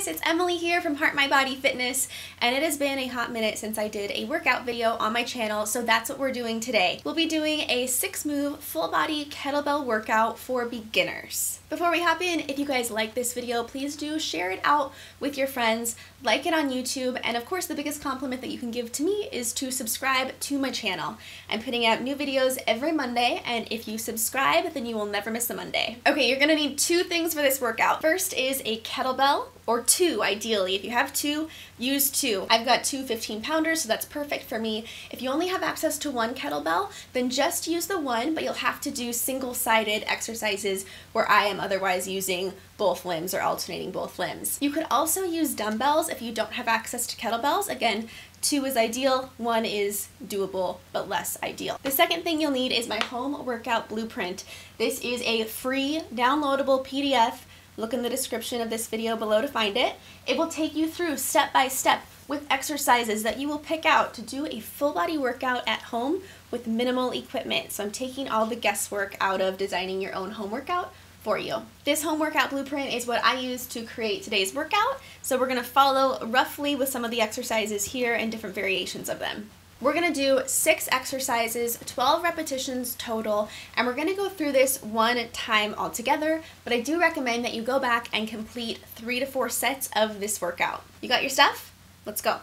guys, it's Emily here from Heartmybody Fitness, and it has been a hot minute since I did a workout video on my channel, so that's what we're doing today. We'll be doing a 6-move full body kettlebell workout for beginners. Before we hop in, if you guys like this video, please do share it out with your friends, like it on YouTube, and of course the biggest compliment that you can give to me is to subscribe to my channel. I'm putting out new videos every Monday, and if you subscribe, then you will never miss a Monday. Okay, you're gonna need 2 things for this workout. First is a kettlebell, or 2 ideally. If you have 2, use 2. I've got 2 15-pounders, so that's perfect for me. If you only have access to 1 kettlebell, then just use the one, but you'll have to do single-sided exercises where I am otherwise using both limbs or alternating both limbs. You could also use dumbbells if you don't have access to kettlebells. Again, 2 is ideal, 1 is doable, but less ideal. The second thing you'll need is my home workout blueprint. This is a free downloadable PDF. Look in the description of this video below to find it. It will take you through step by step with exercises that you will pick out to do a full body workout at home with minimal equipment. So I'm taking all the guesswork out of designing your own home workout for you. This home workout blueprint is what I used to create today's workout. So we're gonna follow roughly with some of the exercises here and different variations of them. We're gonna do 6 exercises, 12 repetitions total, and we're gonna go through this 1 time altogether, but I do recommend that you go back and complete 3 to 4 sets of this workout. You got your stuff? Let's go.